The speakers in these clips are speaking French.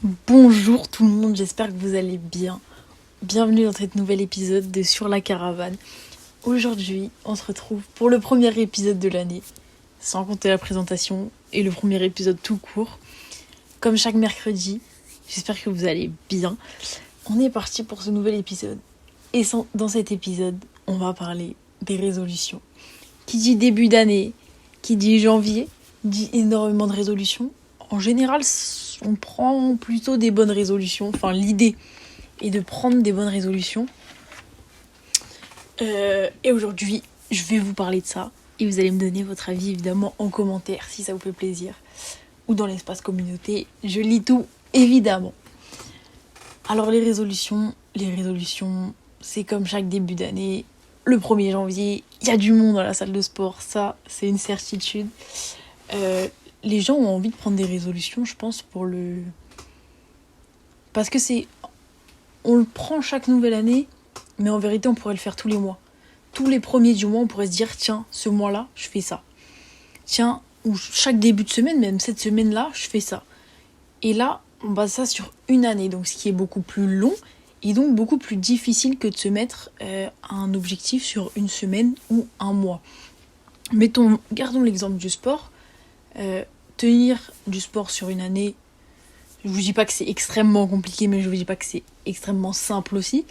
Bonjour tout le monde, j'espère que vous allez bien. Bienvenue dans cet nouvel épisode de Sur la Caravane. Aujourd'hui, on se retrouve pour le premier épisode de l'année, sans compter la présentation et le premier épisode tout court. Comme chaque mercredi, j'espère que vous allez bien. On est parti pour ce nouvel épisode. Et dans cet épisode, on va parler des résolutions. Qui dit début d'année, qui dit janvier, dit énormément de résolutions. En général, on prend plutôt des bonnes résolutions. Enfin, l'idée est de prendre des bonnes résolutions. Et aujourd'hui, je vais vous parler de ça. Et vous allez me donner votre avis, évidemment, en commentaire, si ça vous fait plaisir. Ou dans l'espace communauté. Je lis tout, évidemment. Alors, les résolutions, c'est comme chaque début d'année. Le 1er janvier, il y a du monde à la salle de sport. Ça, c'est une certitude. Les gens ont envie de prendre des résolutions, je pense, parce que on le prend chaque nouvelle année, mais en vérité, on pourrait le faire tous les mois. Tous les premiers du mois, on pourrait se dire, tiens, ce mois-là, je fais ça. Tiens, ou chaque début de semaine, même cette semaine-là, je fais ça. Et là, on base ça sur une année, donc ce qui est beaucoup plus long, et donc beaucoup plus difficile que de se mettre un objectif sur une semaine ou un mois. Gardons l'exemple du sport. Tenir du sport sur une année, je vous dis pas que c'est extrêmement compliqué, mais je vous dis pas que c'est extrêmement simple aussi.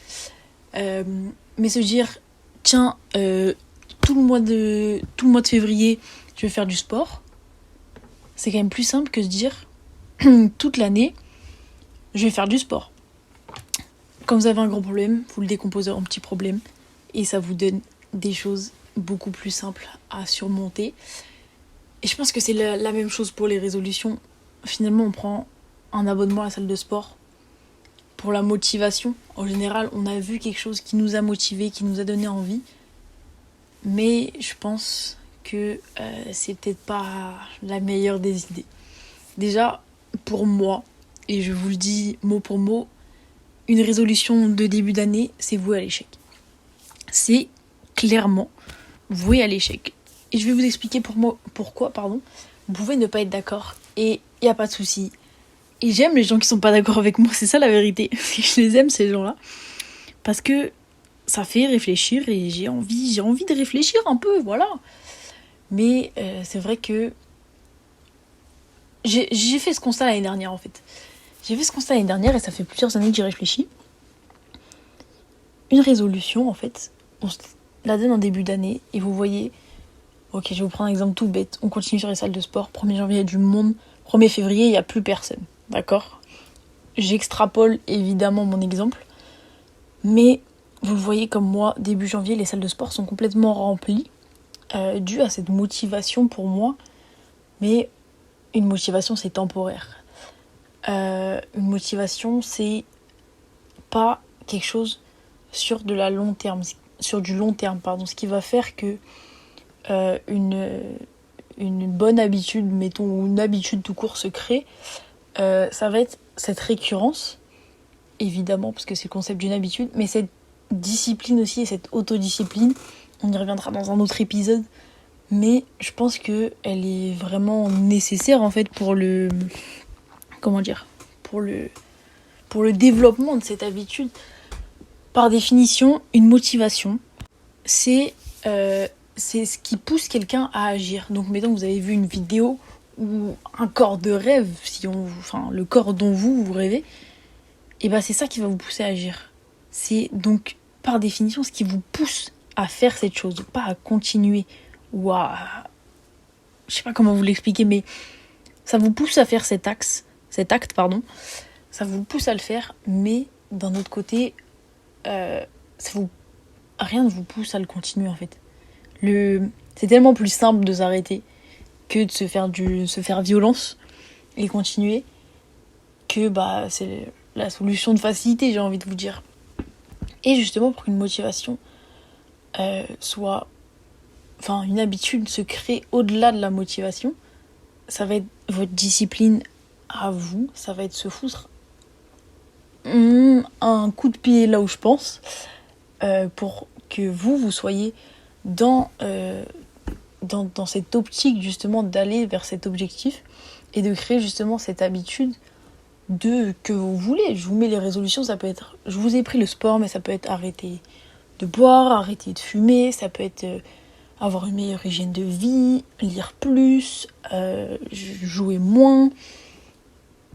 Mais se dire, tiens, tout le mois de février, je vais faire du sport, c'est quand même plus simple que se dire, toute l'année, je vais faire du sport. Quand vous avez un gros problème, vous le décomposez en petits problèmes, et ça vous donne des choses beaucoup plus simples à surmonter. Et je pense que c'est la même chose pour les résolutions. Finalement, on prend un abonnement à la salle de sport pour la motivation. En général, on a vu quelque chose qui nous a motivés, qui nous a donné envie. Mais je pense que c'est peut-être pas la meilleure des idées. Déjà, pour moi, et je vous le dis mot pour mot, une résolution de début d'année, c'est voué à l'échec. C'est clairement voué à l'échec. Et je vais vous expliquer pourquoi. Vous pouvez ne pas être d'accord et il n'y a pas de souci. Et j'aime les gens qui sont pas d'accord avec moi, c'est ça la vérité. Je les aime ces gens-là. Parce que ça fait réfléchir et j'ai envie de réfléchir un peu, voilà. Mais c'est vrai que j'ai fait ce constat l'année dernière en fait. J'ai fait ce constat l'année dernière et ça fait plusieurs années que j'y réfléchis. Une résolution en fait, on se la donne en début d'année et vous voyez... Ok, je vais vous prendre un exemple tout bête. On continue sur les salles de sport. 1er janvier, il y a du monde. 1er février, il n'y a plus personne. D'accord ? J'extrapole évidemment mon exemple. Mais vous le voyez comme moi, début janvier, les salles de sport sont complètement remplies. Dû à cette motivation pour moi. Mais une motivation, c'est temporaire. Une motivation, c'est pas quelque chose sur du long terme. Ce qui va faire que une bonne habitude, mettons, ou une habitude tout court se crée, ça va être cette récurrence, évidemment, parce que c'est le concept d'une habitude, mais cette discipline aussi, et cette autodiscipline, on y reviendra dans un autre épisode, mais je pense qu'elle est vraiment nécessaire, en fait, pour le développement de cette habitude. Par définition, une motivation, c'est ce qui pousse quelqu'un à agir. Donc, mettons que vous avez vu une vidéo ou un corps de rêve, le corps dont vous rêvez, et ben c'est ça qui va vous pousser à agir. C'est donc, par définition, ce qui vous pousse à faire cette chose, pas à continuer ou à... Je sais pas comment vous l'expliquer, mais ça vous pousse à faire cet acte, ça vous pousse à le faire, mais d'un autre côté, rien ne vous pousse à le continuer en fait. C'est tellement plus simple de s'arrêter que de se faire violence et continuer, que c'est la solution de facilité, j'ai envie de vous dire. Et justement, pour qu'une motivation une habitude se crée au-delà de la motivation, ça va être votre discipline à vous, ça va être se foutre un coup de pied là où je pense, pour que vous soyez dans cette optique justement d'aller vers cet objectif et de créer justement cette habitude de que vous voulez. Je vous mets les résolutions, ça peut être... Je vous ai pris le sport, mais ça peut être arrêter de boire, arrêter de fumer, ça peut être avoir une meilleure hygiène de vie, lire plus, jouer moins.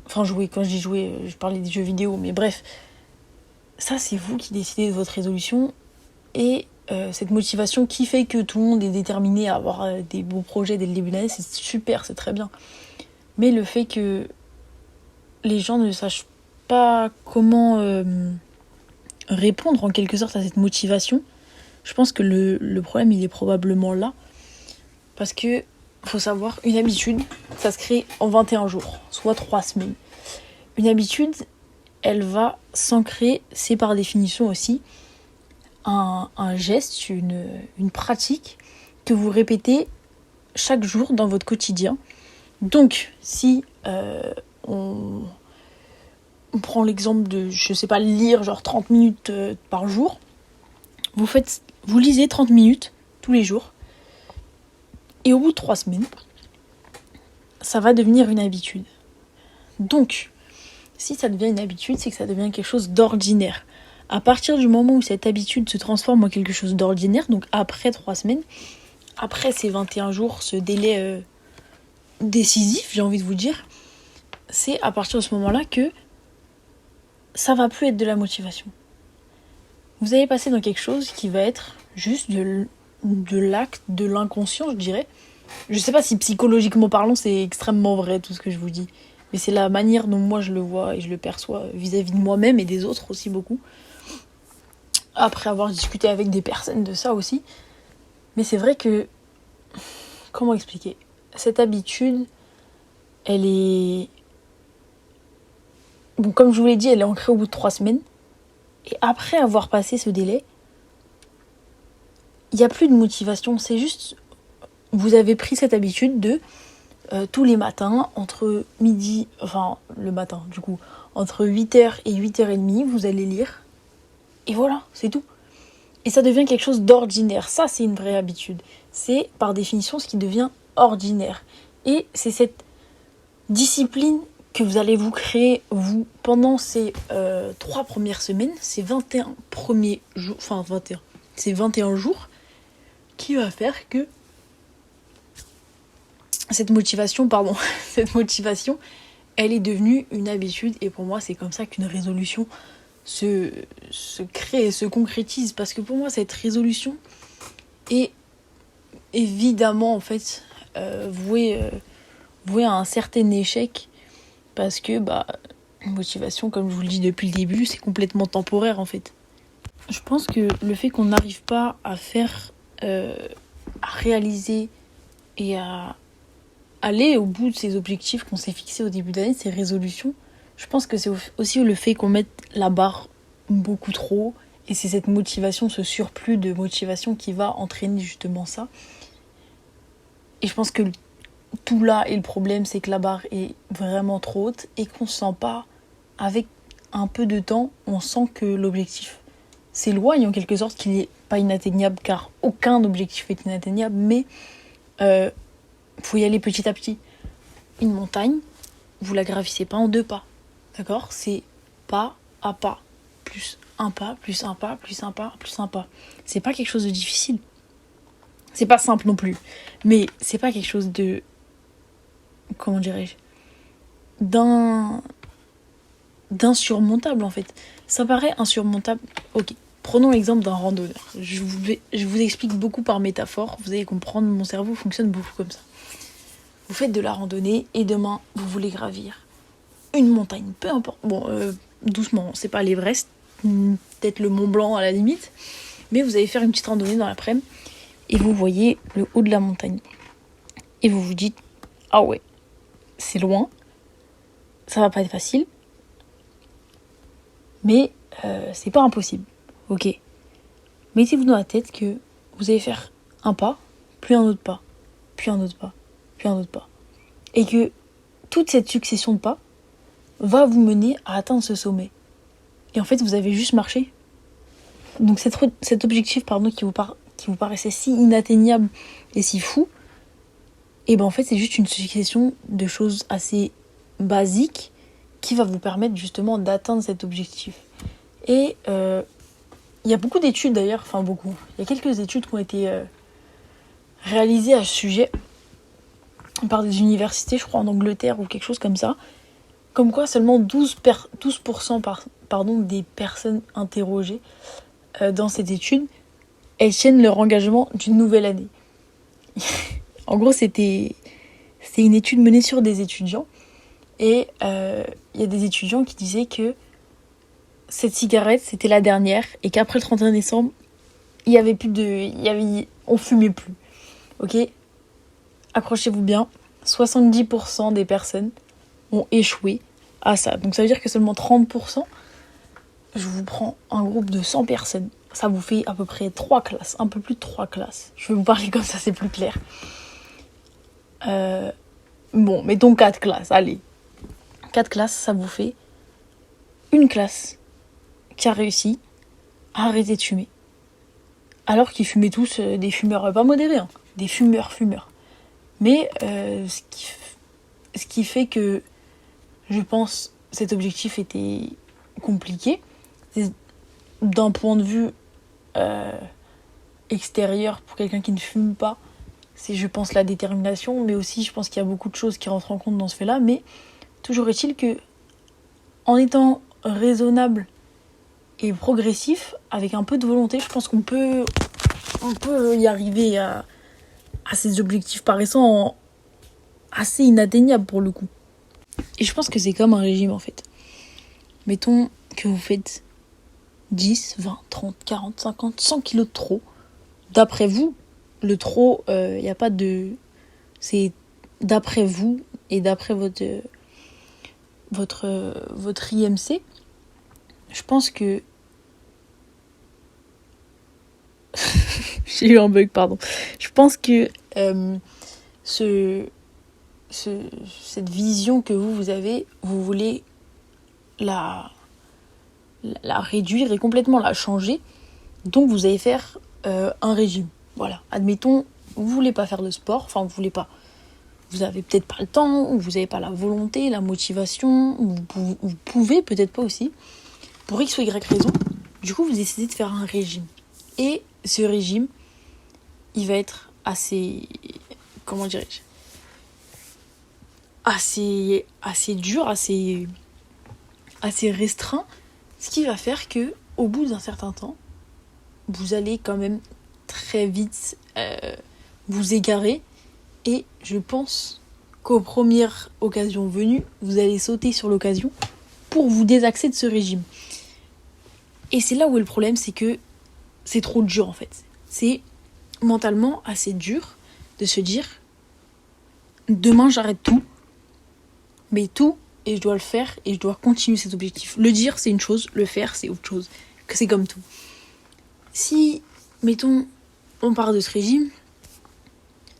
Enfin, jouer, quand je dis jouer, je parlais des jeux vidéo, mais bref. Ça, c'est vous qui décidez de votre résolution. Et cette motivation qui fait que tout le monde est déterminé à avoir des beaux projets dès le début de l'année, c'est super, c'est très bien. Mais le fait que les gens ne sachent pas comment répondre en quelque sorte à cette motivation, je pense que le problème il est probablement là. Parce que faut savoir, une habitude, ça se crée en 21 jours, soit 3 semaines. Une habitude, elle va s'ancrer, c'est par définition aussi un geste, une pratique que vous répétez chaque jour dans votre quotidien. Donc, si on prend l'exemple de, je sais pas, lire genre 30 minutes par jour, vous lisez 30 minutes tous les jours, et au bout de 3 semaines, ça va devenir une habitude. Donc, si ça devient une habitude, c'est que ça devient quelque chose d'ordinaire. À partir du moment où cette habitude se transforme en quelque chose d'ordinaire, donc après 3 semaines, après ces 21 jours, ce délai décisif, j'ai envie de vous dire, c'est à partir de ce moment-là que ça va plus être de la motivation. Vous allez passer dans quelque chose qui va être juste de l'acte, de l'inconscient, je dirais. Je sais pas si psychologiquement parlant, c'est extrêmement vrai tout ce que je vous dis. Mais c'est la manière dont moi je le vois et je le perçois vis-à-vis de moi-même et des autres aussi beaucoup. Après avoir discuté avec des personnes de ça aussi. Mais c'est vrai que... Comment expliquer ? Cette habitude, elle est... Bon, comme je vous l'ai dit, elle est ancrée au bout de 3 semaines. Et après avoir passé ce délai, il n'y a plus de motivation. C'est juste... Vous avez pris cette habitude de... tous les matins, entre midi... Enfin, le matin, du coup. Entre 8h et 8h30, vous allez lire. Et voilà, c'est tout. Et ça devient quelque chose d'ordinaire. Ça, c'est une vraie habitude. C'est, par définition, ce qui devient ordinaire. Et c'est cette discipline que vous allez vous créer, vous, pendant ces 3 premières semaines, ces 21 premiers jours, enfin 21, ces 21 jours, qui va faire que cette motivation, elle est devenue une habitude. Et pour moi, c'est comme ça qu'une résolution se crée et se concrétise. Parce que pour moi, cette résolution est évidemment, en fait, vouée à un certain échec. Parce que, motivation, comme je vous le dis depuis le début, c'est complètement temporaire, en fait. Je pense que le fait qu'on n'arrive pas à faire, à réaliser et à aller au bout de ces objectifs qu'on s'est fixés au début d'année, ces résolutions, je pense que c'est aussi le fait qu'on mette la barre beaucoup trop haut. Et c'est cette motivation, ce surplus de motivation qui va entraîner justement ça. Et je pense que tout là est le problème, c'est que la barre est vraiment trop haute et qu'on se sent pas, avec un peu de temps, on sent que l'objectif s'éloigne en quelque sorte, qu'il n'est pas inatteignable, car aucun objectif est inatteignable, mais faut y aller petit à petit. Une montagne, vous la gravissez pas en 2 pas, d'accord ? C'est pas à pas, plus un pas, plus un pas, plus un pas, plus un pas. C'est pas quelque chose de difficile. C'est pas simple non plus, mais c'est pas quelque chose de... Comment dirais-je ? d'insurmontable en fait. Ça paraît insurmontable. Ok, prenons l'exemple d'un randonneur. Je vous explique beaucoup par métaphore. Vous allez comprendre, mon cerveau fonctionne beaucoup comme ça. Vous faites de la randonnée et demain, vous voulez gravir une montagne, peu importe. Bon, doucement, c'est pas l'Everest, peut-être le Mont Blanc à la limite, mais vous allez faire une petite randonnée dans l'après-midi et vous voyez le haut de la montagne. Et vous vous dites, ah ouais, c'est loin, ça va pas être facile, mais c'est pas impossible. Ok. Mettez-vous dans la tête que vous allez faire un pas, puis un autre pas, puis un autre pas, puis un autre pas. Et que toute cette succession de pas va vous mener à atteindre ce sommet. Et en fait, vous avez juste marché. Donc cet objectif qui vous paraissait si inatteignable et si fou, et en fait, c'est juste une succession de choses assez basiques qui va vous permettre justement d'atteindre cet objectif. Et il y a beaucoup d'études d'ailleurs, enfin beaucoup, il y a quelques études qui ont été réalisées à ce sujet par des universités, je crois en Angleterre ou quelque chose comme ça, comme quoi seulement 12% des personnes interrogées dans cette étude, elles tiennent leur engagement d'une nouvelle année. En gros, c'est une étude menée sur des étudiants, et il y a des étudiants qui disaient que cette cigarette, c'était la dernière, et qu'après le 31 décembre, on fumait plus. Ok ? Accrochez-vous bien, 70% des personnes ont échoué à ça. Donc ça veut dire que seulement 30%, je vous prends un groupe de 100 personnes, ça vous fait à peu près 3 classes, un peu plus de 3 classes. Je vais vous parler comme ça, c'est plus clair. Bon, mettons 4 classes, allez. 4 classes, ça vous fait une classe qui a réussi à arrêter de fumer. Alors qu'ils fumaient tous des fumeurs pas modérés, hein, des fumeurs. Mais ce qui fait que je pense cet objectif était compliqué, d'un point de vue extérieur pour quelqu'un qui ne fume pas, c'est je pense la détermination, mais aussi je pense qu'il y a beaucoup de choses qui rentrent en compte dans ce fait-là, mais toujours est-il que en étant raisonnable et progressif, avec un peu de volonté, je pense qu'on peut y arriver à ces objectifs paraissant assez inatteignables pour le coup. Et je pense que c'est comme un régime en fait. Mettons que vous faites 10, 20, 30, 40, 50, 100 kilos de trop. D'après vous, le trop, y a pas de... C'est d'après vous et d'après votre IMC. Je pense que... J'ai eu un bug, pardon. Je pense que cette vision que vous avez, vous voulez la réduire et complètement la changer. Donc vous allez faire un régime. Voilà, admettons, vous voulez pas faire de sport, enfin vous voulez pas. Vous avez peut-être pas le temps, ou vous n'avez pas la volonté, la motivation, ou vous pouvez peut-être pas aussi. Pour X ou Y raison, du coup vous décidez de faire un régime. Et ce régime, il va être assez... Comment dirais-je ? Assez dur, assez restreint. Ce qui va faire que, au bout d'un certain temps, vous allez quand même très vite vous égarer. Et je pense qu'aux premières occasions venues, vous allez sauter sur l'occasion pour vous désaxer de ce régime. Et c'est là où est le problème, c'est que c'est trop dur en fait. C'est mentalement assez dur de se dire demain j'arrête tout, mais tout, et je dois le faire et je dois continuer cet objectif. Le dire c'est une chose, le faire c'est autre chose. Que c'est comme tout. Si, mettons, on part de ce régime,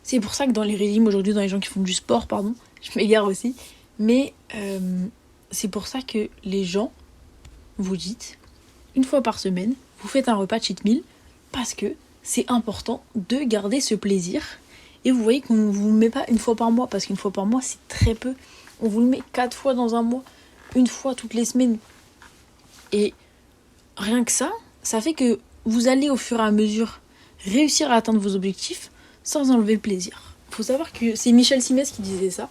c'est pour ça que dans les régimes aujourd'hui, dans les gens qui font du sport, pardon, je m'égare aussi, mais c'est pour ça que les gens, vous dites, une fois par semaine, vous faites un repas cheat meal, parce que c'est important de garder ce plaisir. Et vous voyez qu'on ne vous le met pas une fois par mois, parce qu'une fois par mois, c'est très peu. On vous le met 4 fois dans un mois, une fois toutes les semaines. Et rien que ça, ça fait que vous allez au fur et à mesure réussir à atteindre vos objectifs sans enlever le plaisir. Il faut savoir que c'est Michel Simès qui disait ça,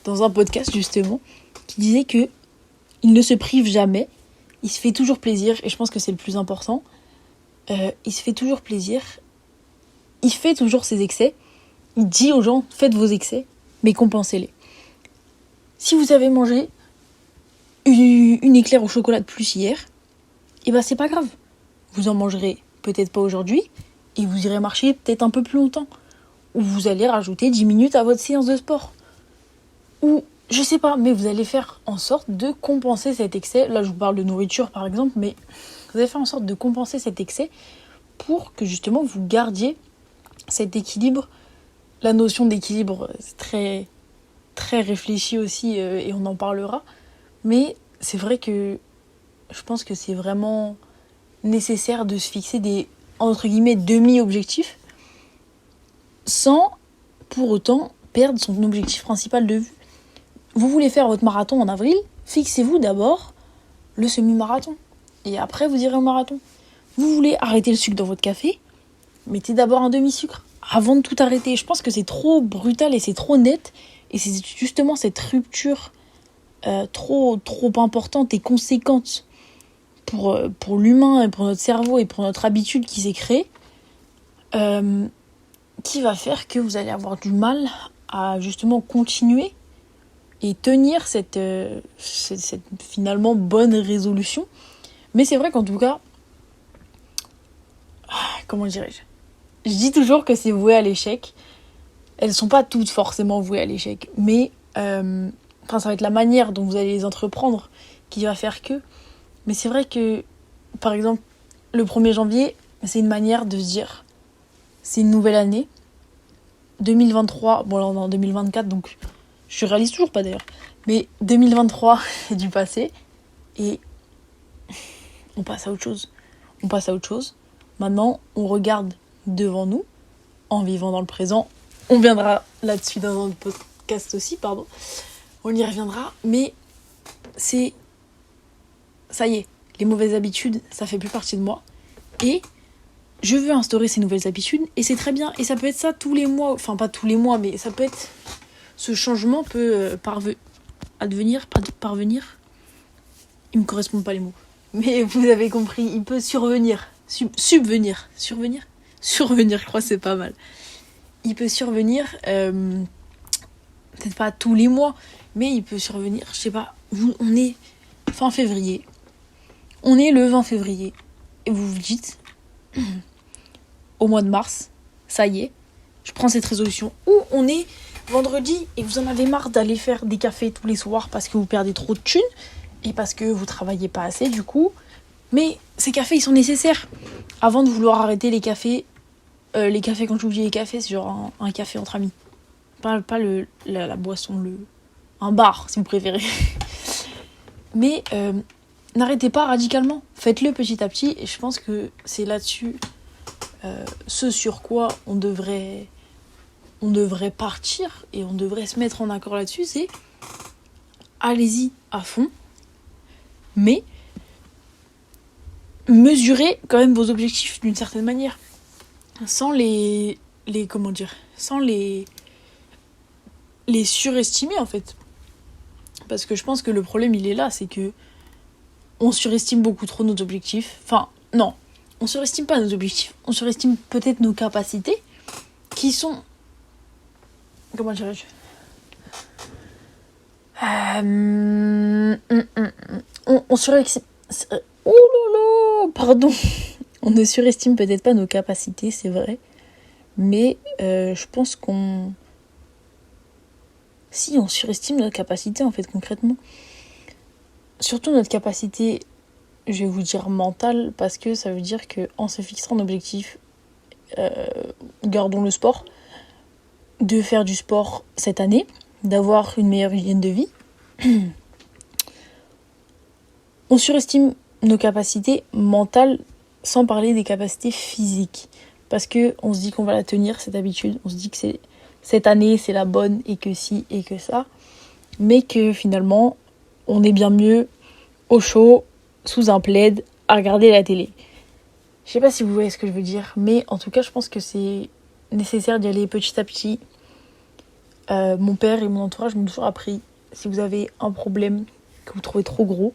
dans un podcast justement, qui disait que il ne se prive jamais, il se fait toujours plaisir, et je pense que c'est le plus important. Il se fait toujours plaisir, il fait toujours ses excès, il dit aux gens, faites vos excès, mais compensez-les. Si vous avez mangé une éclair au chocolat de plus hier, et ben c'est pas grave. Vous en mangerez peut-être pas aujourd'hui, et vous irez marcher peut-être un peu plus longtemps. Ou vous allez rajouter 10 minutes à votre séance de sport. Ou, je sais pas, mais vous allez faire en sorte de compenser cet excès. Là, je vous parle de nourriture par exemple, mais vous allez faire en sorte de compenser cet excès pour que justement vous gardiez cet équilibre. La notion d'équilibre, c'est très, très réfléchi aussi, et on en parlera. Mais c'est vrai que je pense que c'est vraiment nécessaire de se fixer des, entre guillemets, demi-objectifs sans pour autant perdre son objectif principal de vue. Vous voulez faire votre marathon en avril, fixez-vous d'abord le semi-marathon. Et après, vous irez au marathon. Vous voulez arrêter le sucre dans votre café, mettez d'abord un demi-sucre avant de tout arrêter. Je pense que c'est trop brutal et c'est trop net. Et c'est justement cette rupture trop importante et conséquente pour l'humain et pour notre cerveau et pour notre habitude qui s'est créée, qui va faire que vous allez avoir du mal à justement continuer et tenir cette finalement bonne résolution. Mais c'est vrai qu'en tout cas, comment dirais-je ? Je dis toujours que c'est voué à l'échec. Elles sont pas toutes forcément vouées à l'échec, mais ça va être la manière dont vous allez les entreprendre qui va faire que. Mais c'est vrai que, par exemple, le 1er janvier, c'est une manière de se dire, c'est une nouvelle année. 2023, bon là on est en 2024, donc je réalise toujours pas d'ailleurs, mais 2023 est du passé, et on passe à autre chose. Maintenant, on regarde devant nous, en vivant dans le présent. On viendra là-dessus dans un podcast aussi, on y reviendra, mais ça y est, les mauvaises habitudes, ça fait plus partie de moi. Et je veux instaurer ces nouvelles habitudes, et c'est très bien. Et ça peut être ça tous les mois, enfin pas tous les mois, mais ça peut être... Ce changement peut parvenir. Ils me correspondent pas les mots. Mais vous avez compris, il peut survenir. Survenir, je crois que c'est pas mal. Il peut survenir, peut-être pas tous les mois, mais il peut survenir, je sais pas, on est fin février. On est le 20 février. Et vous vous dites, au mois de mars, ça y est, je prends cette résolution. Ou on est vendredi et vous en avez marre d'aller faire des cafés tous les soirs parce que vous perdez trop de thunes et parce que vous travaillez pas assez du coup. Mais ces cafés, ils sont nécessaires. Avant de vouloir arrêter les cafés, quand j'oublie les cafés, c'est genre un café entre amis. Pas la boisson, un bar si vous préférez. Mais n'arrêtez pas radicalement. Faites-le petit à petit. Et je pense que c'est là-dessus ce sur quoi on devrait partir et on devrait se mettre en accord là-dessus, c'est allez-y à fond, mais mesurez quand même vos objectifs d'une certaine manière, sans les surestimer en fait. Parce que je pense que le problème il est là, c'est que on surestime beaucoup trop nos objectifs. Enfin, non, on surestime pas nos objectifs, on surestime peut-être nos capacités qui sont... Comment dirais-je ? On surestime... Oh là là, pardon. On ne surestime peut-être pas nos capacités, c'est vrai. Mais je pense qu'on... Si, on surestime notre capacité, en fait, concrètement. Surtout notre capacité, je vais vous dire mentale, parce que ça veut dire qu'en se fixant un objectif, gardons le sport, de faire du sport cette année, d'avoir une meilleure hygiène de vie, on surestime nos capacités mentales sans parler des capacités physiques. Parce qu'on se dit qu'on va la tenir, cette habitude. On se dit que cette année, c'est la bonne et que si et que ça. Mais que finalement, on est bien mieux au chaud, sous un plaid, à regarder la télé. Je sais pas si vous voyez ce que je veux dire. Mais en tout cas, je pense que c'est nécessaire d'y aller petit à petit. Mon père et mon entourage m'ont toujours appris, si vous avez un problème que vous trouvez trop gros,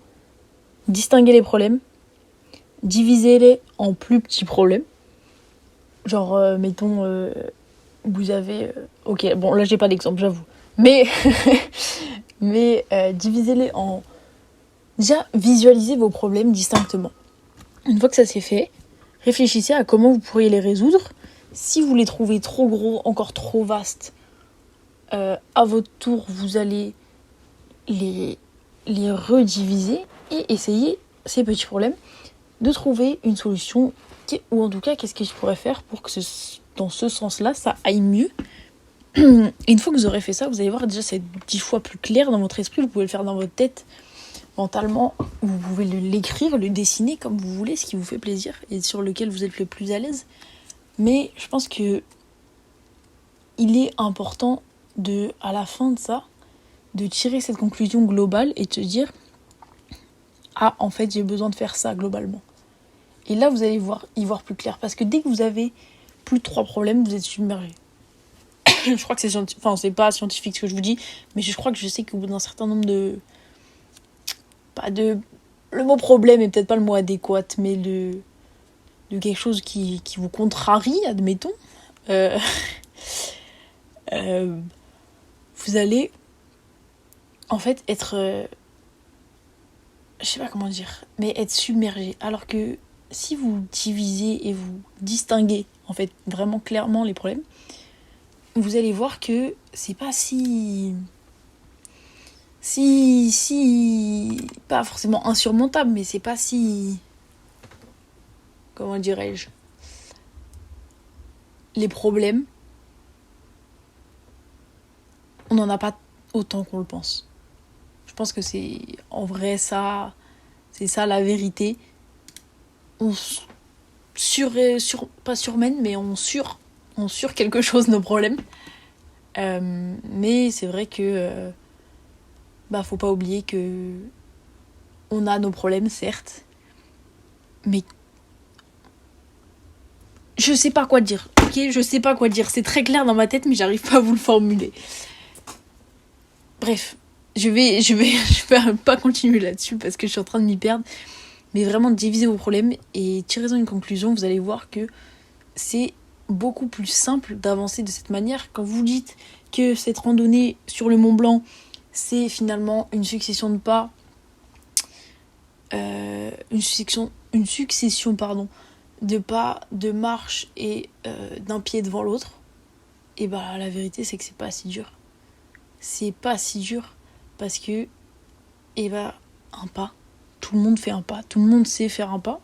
distinguez les problèmes, divisez-les en plus petits problèmes. Genre, mettons, vous avez... ok, bon, là, j'ai pas d'exemple, j'avoue. Mais divisez-les en... Déjà, visualisez vos problèmes distinctement. Une fois que ça c'est fait, réfléchissez à comment vous pourriez les résoudre. Si vous les trouvez trop gros, encore trop vastes, à votre tour, vous allez les rediviser et essayer, ces petits problèmes, de trouver une solution, ou en tout cas, qu'est-ce que je pourrais faire pour que dans ce sens-là, ça aille mieux. Et une fois que vous aurez fait ça, vous allez voir déjà c'est 10 fois plus clair dans votre esprit, vous pouvez le faire dans votre tête, mentalement, vous pouvez l'écrire, le dessiner comme vous voulez, ce qui vous fait plaisir et sur lequel vous êtes le plus à l'aise. Mais je pense que il est important à la fin de ça, de tirer cette conclusion globale et de se dire ah, en fait, j'ai besoin de faire ça globalement. Et là, vous allez y voir plus clair. Parce que dès que vous avez plus de 3 problèmes, vous êtes submergé. Je crois que c'est scientifique. Enfin, c'est pas scientifique ce que je vous dis, mais je crois que je sais qu'au bout d'un certain nombre de... Pas de... Le mot problème est peut-être pas le mot adéquat, mais de quelque chose qui vous contrarie, admettons. Vous allez, en fait, être... je sais pas comment dire, mais être submergé. Alors que si vous divisez et vous distinguez, en fait, vraiment clairement les problèmes, vous allez voir que c'est pas si pas forcément insurmontable, mais c'est pas si, comment dirais-je, les problèmes, on n'en a pas autant qu'on le pense. Je pense que c'est en vrai ça, c'est ça la vérité. On pas surmène, mais on sur quelque chose nos problèmes. Mais c'est vrai que faut pas oublier que on a nos problèmes, certes, mais je sais pas quoi dire. Ok, je sais pas quoi dire. C'est très clair dans ma tête, mais j'arrive pas à vous le formuler. Bref, je vais pas continuer là-dessus parce que je suis en train de m'y perdre. Mais vraiment diviser vos problèmes et tirez-en une conclusion. Vous allez voir que c'est beaucoup plus simple d'avancer de cette manière. Quand vous dites que cette randonnée sur le Mont Blanc, c'est finalement une succession de pas, une succession de pas, de marches et d'un pied devant l'autre, et la vérité c'est que c'est pas si dur. C'est pas si dur parce que un pas, tout le monde fait un pas, tout le monde sait faire un pas,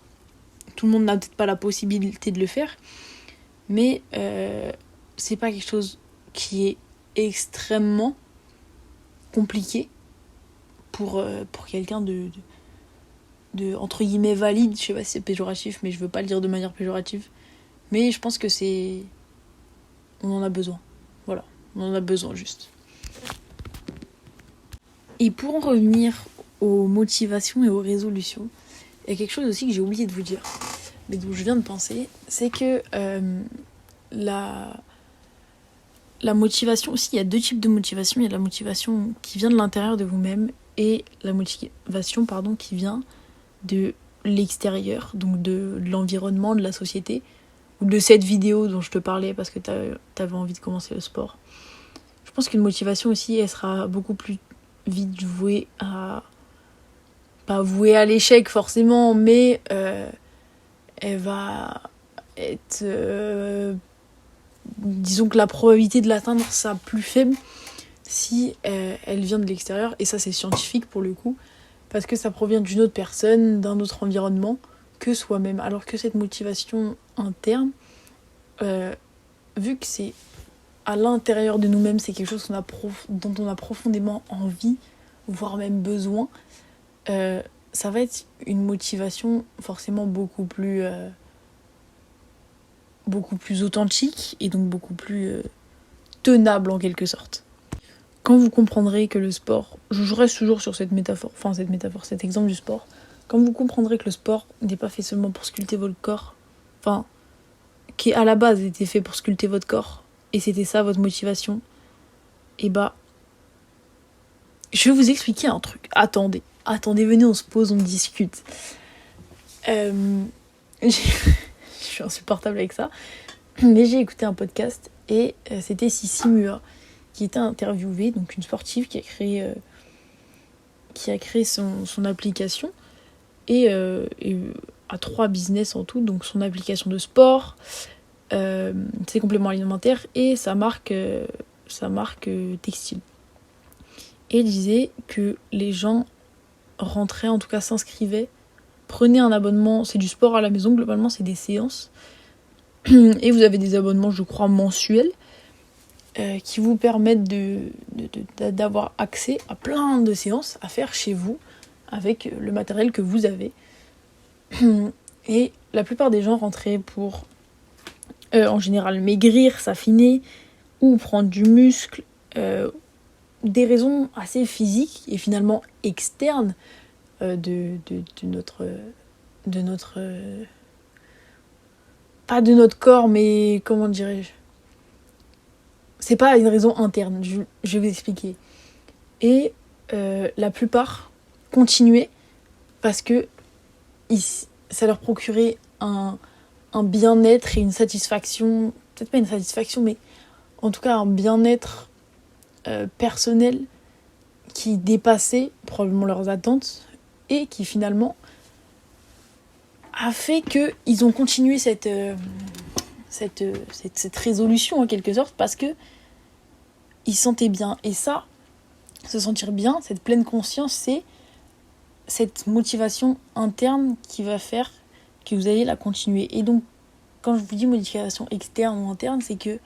tout le monde n'a peut-être pas la possibilité de le faire, mais c'est pas quelque chose qui est extrêmement compliqué pour quelqu'un de entre guillemets valide. Je sais pas si c'est péjoratif, mais je veux pas le dire de manière péjorative, mais je pense que on en a besoin. Voilà, on en a besoin juste. Et pour en revenir aux motivations et aux résolutions, il y a quelque chose aussi que j'ai oublié de vous dire, mais dont je viens de penser, c'est que la motivation aussi, il y a 2 types de motivation. Il y a la motivation qui vient de l'intérieur de vous-même et la motivation qui vient de l'extérieur, donc de l'environnement, de la société, ou de cette vidéo dont je te parlais parce que t'avais envie de commencer le sport. Je pense qu'une motivation aussi, elle sera beaucoup plus vite vouée à... pas vouée à l'échec forcément, mais elle va être... disons que la probabilité de l'atteindre sera plus faible si elle vient de l'extérieur, et ça c'est scientifique pour le coup, parce que ça provient d'une autre personne, d'un autre environnement que soi-même. Alors que cette motivation interne, vu que c'est à l'intérieur de nous-mêmes, c'est quelque chose dont on a profondément envie, voire même besoin, ça va être une motivation forcément beaucoup plus authentique et donc beaucoup plus tenable en quelque sorte. Quand vous comprendrez que le sport, je reste toujours sur cet exemple du sport, quand vous comprendrez que le sport n'est pas fait seulement pour sculpter votre corps, qui à la base était fait pour sculpter votre corps, et c'était ça votre motivation, je vais vous expliquer un truc. Attendez, venez, on se pose, on discute. Je suis insupportable avec ça, mais j'ai écouté un podcast et c'était Sissi Mua qui était interviewée, donc une sportive qui a créé son application et a 3 business en tout, donc son application de sport, ses compléments alimentaires et sa marque textile. Et elle disait que les gens rentraient, en tout cas s'inscrivaient, prenaient un abonnement, c'est du sport à la maison, globalement c'est des séances, et vous avez des abonnements je crois mensuels, qui vous permettent d'avoir accès à plein de séances à faire chez vous avec le matériel que vous avez. Et la plupart des gens rentraient pour en général maigrir, s'affiner ou prendre du muscle, des raisons assez physiques et finalement externes de notre pas de notre corps, mais comment dirais-je, c'est pas une raison interne, je vais vous expliquer. Et la plupart continuaient parce que ça leur procurait un bien-être et une satisfaction, peut-être pas une satisfaction, mais en tout cas un bien-être personnel qui dépassait probablement leurs attentes et qui finalement a fait qu'ils ont continué cette résolution en quelque sorte parce que ils se sentaient bien. Et ça, se sentir bien, cette pleine conscience, c'est cette motivation interne qui va faire que vous allez la continuer. Et donc, quand je vous dis motivation externe ou interne, c'est que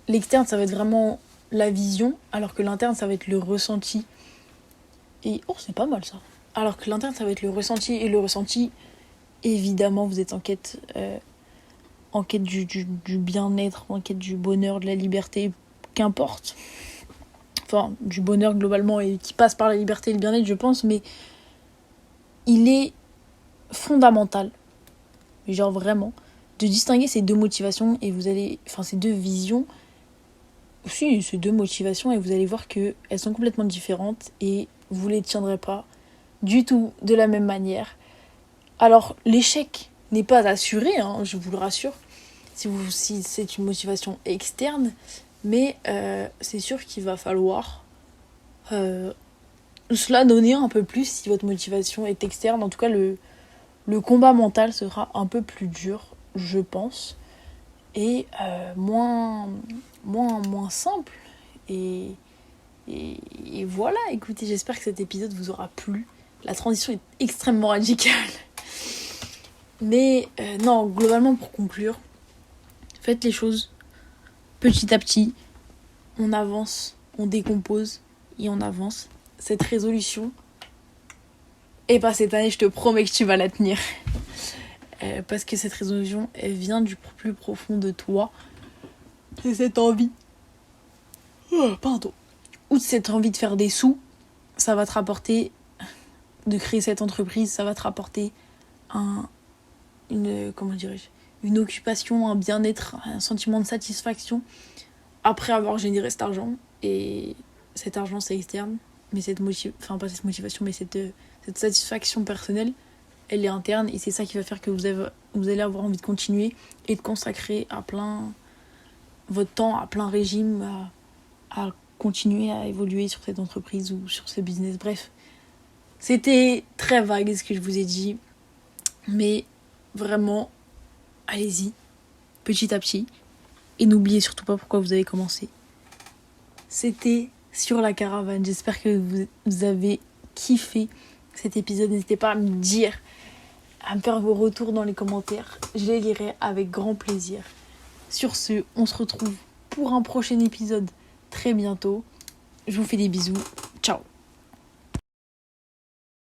l'externe, ça va être vraiment la vision, alors que l'interne, ça va être le ressenti. Et oh, c'est pas mal ça. Alors que l'interne, ça va être le ressenti. Et le ressenti, évidemment, vous êtes en quête du bien-être, en quête du bonheur, de la liberté, qu'importe. Enfin, du bonheur globalement, et qui passe par la liberté et le bien-être, je pense, mais il est fondamental, genre vraiment, de distinguer ces deux motivations et vous allez, enfin ces deux visions, aussi ces deux motivations, et vous allez voir qu'elles sont complètement différentes et vous les tiendrez pas du tout de la même manière. Alors l'échec n'est pas assuré, hein, je vous le rassure, si c'est une motivation externe, mais c'est sûr qu'il va falloir cela donner un peu plus si votre motivation est externe. En tout cas, le combat mental sera un peu plus dur, je pense, et moins simple. Et voilà, écoutez, j'espère que cet épisode vous aura plu. La transition est extrêmement radicale. Mais non, globalement, pour conclure, faites les choses petit à petit. On avance, on décompose et on avance. Cette résolution, et pas cette année, je te promets que tu vas la tenir. Parce que cette résolution, elle vient du plus profond de toi. C'est cette envie. Ou cette envie de faire des sous, ça va te rapporter, de créer cette entreprise, ça va te rapporter une occupation, un bien-être, un sentiment de satisfaction après avoir généré cet argent. Et cet argent, c'est externe, mais pas cette motivation, mais cette satisfaction personnelle, elle est interne, et c'est ça qui va faire que vous allez avoir envie de continuer et de consacrer à plein votre temps, à plein régime, à continuer à évoluer sur cette entreprise ou sur ce business. Bref, c'était très vague ce que je vous ai dit, mais vraiment, allez-y, petit à petit, et n'oubliez surtout pas pourquoi vous avez commencé. C'était Sur la caravane, j'espère que vous avez kiffé cet épisode. N'hésitez pas à me dire, à me faire vos retours dans les commentaires, je les lirai avec grand plaisir. Sur ce, on se retrouve pour un prochain épisode très bientôt. Je vous fais des bisous, ciao.